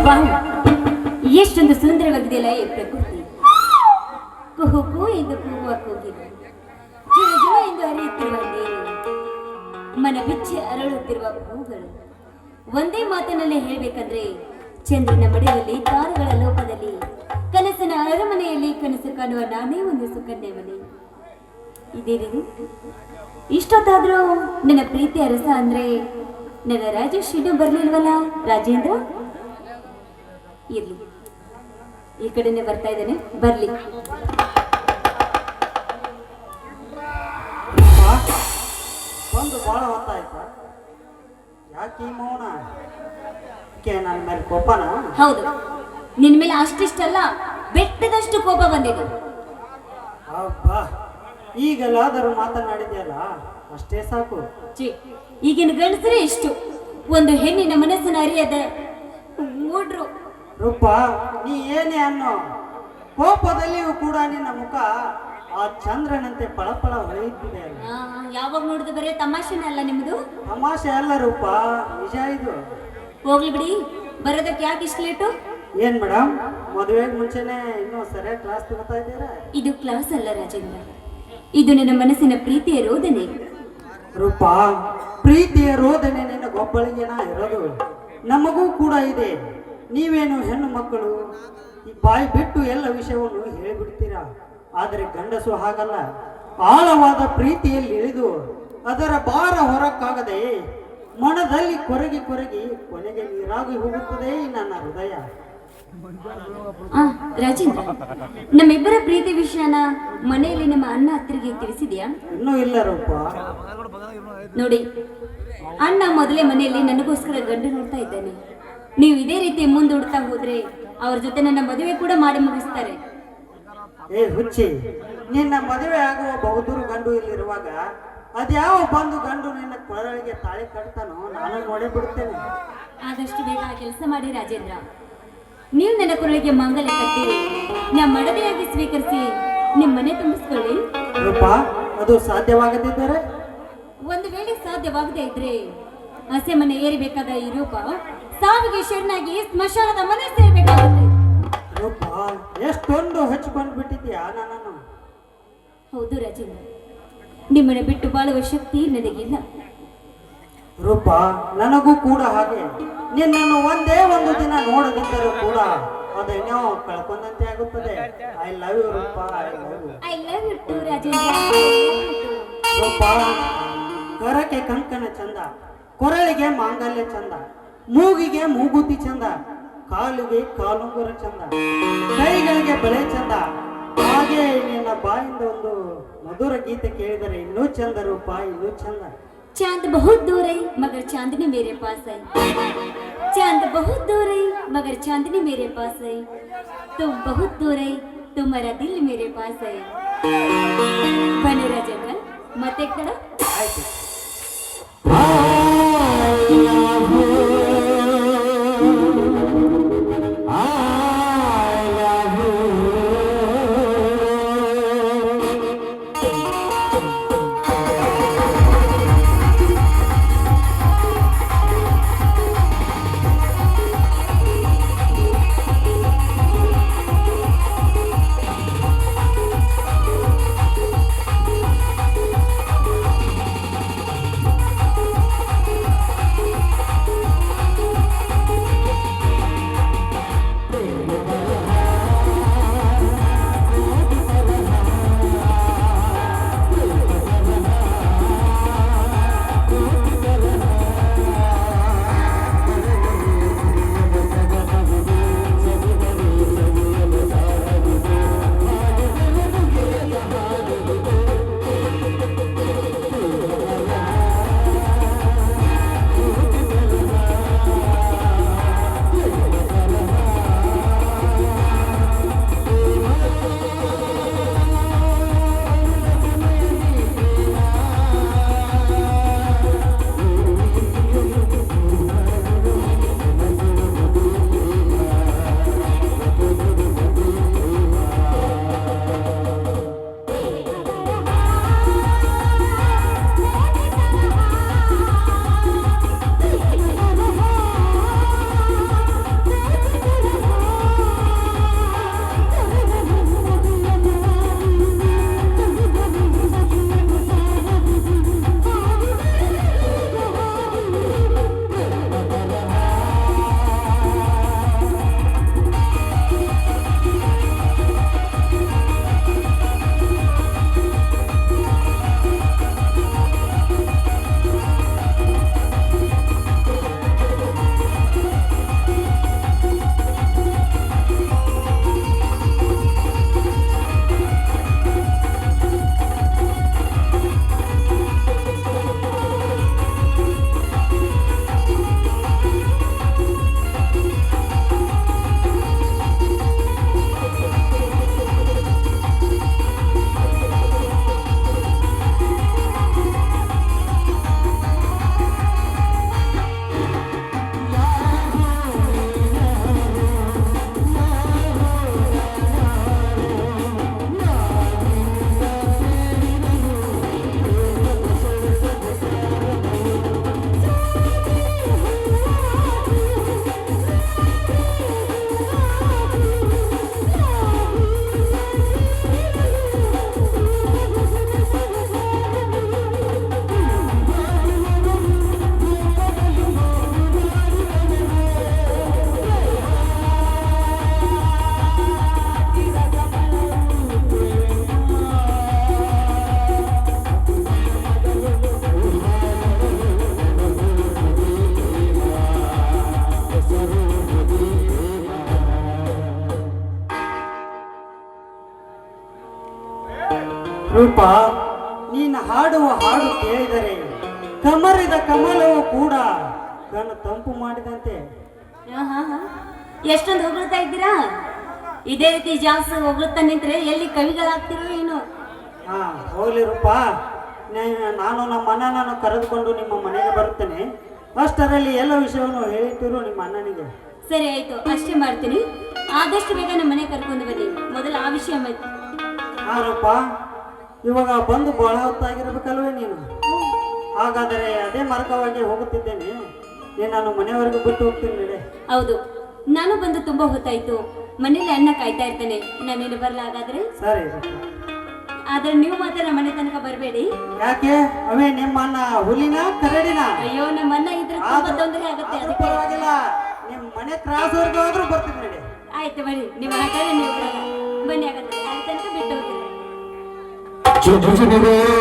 ವಾಹ್, ಎಷ್ಟೊಂದು ಸುಂದರವಾಗಿದೆಯಲ್ಲ ಈ ಪ್ರಕೃತಿ. ಕುಹು ಕು ಎಂದು ಕೂಗುವ ಕೋಗಿಲೆ, ಜುಳು ಜುಳು ಎಂದು ಹರಿಯುತ್ತಿರುವ ನೀರು, ಮನ ಬಿಚ್ಚಿ ಅರಳುತ್ತಿರುವ ಹೂಗಳು. ಒಂದೇ ಮಾತಿನಲ್ಲಿ ಹೇಳಬೇಕಂದ್ರೆ, ಚಂದ್ರನ ಮಡಿಯಲ್ಲಿ ತಾರೆಗಳ ಲೋಕದಲ್ಲಿ ಕನಸಿನ ಅರಮನೆಯಲ್ಲಿ ಕನಸು ಕಾಣುವ ನಾನೇ ಒಂದು ಸುಕನ್ಯೆ ಮನೆ. ಇದೇ ರೀತಿ ಇಷ್ಟೊತ್ತಾದ್ರೂ ನನ್ನ ಪ್ರೀತಿ ಅರಸ ಅಂದ್ರೆ ನನ್ನ ರಾಜೇಶ್ ಇನ್ನೂ ಬರ್ಲಿಲ್ವಲ್ಲ. ರಾಜೇಂದ್ರ ಇರ್ಲಿ, ಈ ಕಡೆನೆ ಬರ್ತಾ ಇದ್ದೇನೆ, ಬರ್ಲಿ. ಒಂದು ಬಹಳ ಹೊತ್ತಾಯ್ತಾ? ಯಾಕೆ ಈ ಮೌನ? ನನ್ನ ಮೇಲೆ ಕೋಪನ? ಹೌದು, ನಿನ್ ಮೇಲೆ ಅಷ್ಟಿಷ್ಟಲ್ಲ, ಬೆಟ್ಟದಷ್ಟು ಕೋಪ ಬಂದಿದೆ. ಅಬ್ಬಾ, ಈಗಲಾದರೂ ಮಾತನಾಡಿದ್ಯಲ್ಲ, ಅಷ್ಟೇ ಸಾಕು. ಈಗಿನ ಗಂಡಸರೇ ಇಷ್ಟು, ಒಂದು ಹೆಣ್ಣಿನ ಮನಸ್ಸನ್ನು ಅರಿಯದ ಮೂಡ್ರು. ರೂಪ, ನೀ ಏನೇ ಅನ್ನೋ, ಕೋಪದಲ್ಲಿಯೂ ಕೂಡ ನಿನ್ನ ಮುಖ ಆ ಚಂದ್ರನಂತೆ ಪಳಪಳ ಹೊಳೆಯುತ್ತಿದೆ. ಯಾವಾಗ ನೋಡಿದ ಬರೀ ತಮಾಷೆನೇ ಅಲ್ಲ ನಿಮ್ದು? ತಮಾಷೆ ಅಲ್ಲ ರೂಪ, ನಿಜ ಇದು. ಹೋಗ್ಲಿ ಬಿಡಿ, ಬರೋದಕ್ಕೆ ಯಾಕೆ ಇಷ್ಟು ಲೇಟು? ಏನ್ ಮೇಡಮ್, ಮದುವೆಗೆ ಮುಂಚೆನೆ ಇನ್ನೂ ಸರಿಯಾಗಿ ಕ್ಲಾಸ್ ತಗೋತಾ ಇದ್ದೀರಾ? ಇದು ಕ್ಲಾಸ್ ಅಲ್ಲ ರಾಜೇಂದ್ರ, ಇದು ನನ್ನ ಮನಸ್ಸಿನ ಪ್ರೀತಿಯ ರೋದನೆ. ರೂಪ, ಪ್ರೀತಿಯ ರೋದನೆ ನಿನಗೊಬ್ಬಳಿಗೆನ ಇರೋದು, ನಮಗೂ ಕೂಡ ಇದೆ. ನೀವೇನು ಹೆಣ್ಣು ಮಕ್ಕಳು, ಈ ಬಾಯಿ ಬಿಟ್ಟು ಎಲ್ಲ ವಿಷಯವನ್ನು ಹೇಳಿಬಿಡ್ತೀರಾ. ಆದರೆ ಗಂಡಸು ಹಾಗಲ್ಲ, ಆಳವಾದ ಪ್ರೀತಿಯಲ್ಲಿ ಇಳಿದು ಅದರ ಭಾರ ಹೊರಕ್ಕಾಗದೆ ಮನದಲ್ಲಿ ಕೊರಗಿ ಕೊರಗಿ ಕೊನೆಗೆ ನೀರಾಗಿ ಹೋಗುತ್ತದೆ ನನ್ನ ಹೃದಯ. ರಾಜೇಂದ್ರ, ನಮ್ಮಿಬ್ಬರ ಪ್ರೀತಿ ವಿಷಯನ ಮನೆಯಲ್ಲಿ ನಮ್ಮ ಅಣ್ಣ ಹತ್ತಿರಿಗೆ ತಿಳಿಸಿದ್ಯಾ? ಇನ್ನೂ ಇಲ್ಲ ರೂಪ. ನೋಡಿ, ಅಣ್ಣ ಮೊದಲೇ ಮನೆಯಲ್ಲಿ ನನಗೋಸ್ಕರ ಗಂಡ ನೋಡ್ತಾ ಇದ್ದಾನೆ. ನೀವು ಇದೇ ರೀತಿ ಮುಂದೂಡ್ತಾ ಹೋದ್ರೆ ಅವ್ರ ಜೊತೆ ನನ್ನ ಮದುವೆ ಕೂಡ ಮಾಡಿ ಮುಗಿಸ್ತಾರೆ. ಏ ಹುಚ್ಚಿ, ನಿನ್ನ ಮದುವೆ ಆಗುವ ಬಹುದೂರು ಗಂಡು ಇಲ್ಲಿರುವಾಗ ಅದ್ಯಾವ ಬಂದು ಗಂಡು ನಿನ್ನ ಕೊರಳಿಗೆ ತಾಳಿ ಕಟ್ತಾನೋ ನಾನು ನೋಡೇ ಬಿಡುತ್ತೇನೆ. ಆದಷ್ಟು ಬೇಗ ಆ ಕೆಲಸ ಮಾಡಿ ರಾಜೇಂದ್ರ. ನೀವು ನನ್ನ ಕೊರಳಿಗೆ ಮಾಂಗಲ್ಯ ಕಟ್ಟಿ ನಮ್ಮ ಮಡದಿಯಾಗಿ ಸ್ವೀಕರಿಸಿ ನಿಮ್ಮ ಮನೆ ತುಂಬಿಸ್ಕೊಳ್ಳಿ. ರೂಪ, ಅದು ಸಾಧ್ಯವಾಗದಿದ್ದರೆ? ಒಂದು ವೇಳೆ ಸಾಧ್ಯವಾಗದೇ ಇದ್ರೆ ಹಸೆ ಮನೆ ಏರಿಬೇಕಾದ ಈ ರೂಪ ಸಾವಿಗೆ ಶರಣಾಗಿ ಸ್ಮಶಾನದ ಮನೆ ಸೇರಬೇಕಾಗುತ್ತೆ. ರೂಪ, ಎಷ್ಟೊಂದು ಹಚ್ಕೊಂಡು ಬಿಟ್ಟಿದ್ಯಾ ನನ್ನನ್ನು. ಹೌದು ರಾಜೇಂದ್ರ, ನಿಮ್ಮನ್ನ ಬಿಟ್ಟು ಬಾಳುವ ಶಕ್ತಿ ನನಗಿಲ್ಲ. ರೂಪ, ನನಗೂ ಕೂಡ ಹಾಗೆ. ನಿನ್ನನ್ನು ಒಂದೇ ಒಂದು ದಿನ ನೋಡದಿದ್ದರೂ ಕೂಡ ಅದೇನೋ ಕಳ್ಕೊಂಡಂತೆ ಆಗುತ್ತದೆ. I love you Roopa, I love you. I love you too Rajendra. Roopa, ಕರಕ್ಕೆ ಕಂಕಣ ಚಂದ, ಕೊರಳಿಗೆ ಮಾಂಗಲ್ಯ ಚಂದ, ಮೂಗಿಗೆ ಮೂಗುತಿ ಚಂದ, ಕಾಲಿಗೆ ಕಾಲುಂಗುರ ಚಂದ, ಕೈಗಳಿಗೆ ಬಳೆ ಚಂದ. ಹಾಗೆ ನಿನ್ನ ಬಾಯಿಂದ ಒಂದು ಮಧುರ ಗೀತೆ ಕೇಳಿದರೆ ಇನ್ನೂ ಚಂದ ರೂಪ, ಇನ್ನೂ ಚಂದ. चांद बहुत दूर है मगर चांदनी मेरे पास है, चांद बहुत दूर है मगर चांदनी मेरे पास है, तुम बहुत दूर है तुम्हारा दिल मेरे पास है. बने राजेंद्र, मत एक कड़ा. ಆಯ್ತು. ರೂಪ ನೀನು ಹಾಡುವ ಹಾಡು ಕೇಳಿದರೆ ಕಮರಿದ ಕಮಲವು ಕೂಡ ಕಣ್ಣು ತಂಪು ಮಾಡಿದಂತೆ. ಎಷ್ಟೊಂದು ಹೊಗಳ್ತಾ ಇದ್ದೀರಾ? ಇದೇ ರೀತಿ ಜಾಸ್ತಿ ಹೊಗಳ್ತಾ ನಿಂತ್ರೆ ಎಲ್ಲಿ ಕವಿಗಳಾಗ್ತಿರೋ ಏನು? ಹಾ ಹೋಗ್ಲಿ ರೂಪ, ನಾನು ನಮ್ಮ ಅಣ್ಣನನ್ನು ಕರೆದುಕೊಂಡು ನಿಮ್ಮ ಮನೆಗೆ ಬರುತ್ತೇನೆ. ಅಷ್ಟರಲ್ಲಿ ಎಲ್ಲ ವಿಷಯವನ್ನು ಹೇಳಿಟ್ಟಿರು ನಿಮ್ಮ ಅಣ್ಣನಿಗೆ. ಸರಿ ಆಯ್ತು, ಅಷ್ಟೇ ಮಾಡ್ತೀನಿ. ಆದಷ್ಟು ಬೇಗ ನಮ್ಮ ಮನೆ ಕರ್ಕೊಂಡು ಬನ್ನಿ. ಮೊದಲು ಆ ವಿಷಯ ಮತ್ತೆ. ಹಾ ರೂಪ, ಇವಾಗ ಬಂದು ಬಹಳ ಹೊತ್ತಾಗಿರ್ಬೇಕಲ್ವೇ ನೀನು? ಹಾಗಾದರೆ ಅದೇ ಮಾರ್ಗವಾಗಿ ಹೋಗುತ್ತಿದ್ದೇನೆ. ನಾನು ಮನೆಯವರೆಗೂ ಬಿಟ್ಟು ಹೋಗ್ತೀನಿ ನಡೆ. ಹೌದು, ನಾನು ಬಂದು ತುಂಬಾ ಹೊತ್ತಾಯ್ತು. ಮನೇಲಿ ಅಣ್ಣ ಕಾಯ್ತಾ ಇರ್ತಾನೆ. ನಾನೇನು ಬರಲ್ಲ ಹಾಗಾದ್ರೆ? ಸರಿ. ಆದ್ರೆ ನೀವು ಮಾತ್ರ ನಮ್ಮ ಮನೆ ತನಕ ಬರಬೇಡಿ. ಯಾಕೆ? ಅವೇ ನಿಮ್ಮ ಅಣ್ಣ ಹುಲಿನ ಕರಡಿನ? ಅಯ್ಯೋ, ನಮ್ಮ ಅಣ್ಣ ಇದ್ರೆ ತುಂಬಾ ತೊಂದರೆ ಆಗುತ್ತೆ. ಅದಕ್ಕೆ ಪರವಾಗಿಲ್ಲ, ನಿಮ್ಮ ಮನೆ ಕ್ರಾಸ್ವರೆಗೂ ಆದ್ರೂ ಬರ್ತೀನಿ ನಡೆ. ಆಯ್ತು ಬನ್ನಿ, ನಿಮ್ಮ ಹಠ ನೀವು ಬರಲ್ಲ. ಬನ್ನಿ ಹಾಗಾದ್ರೆ, ಅಲ್ಲಿ ತನಕ ಬಿಟ್ಟು ಹೋಗಿಲ್ಲ.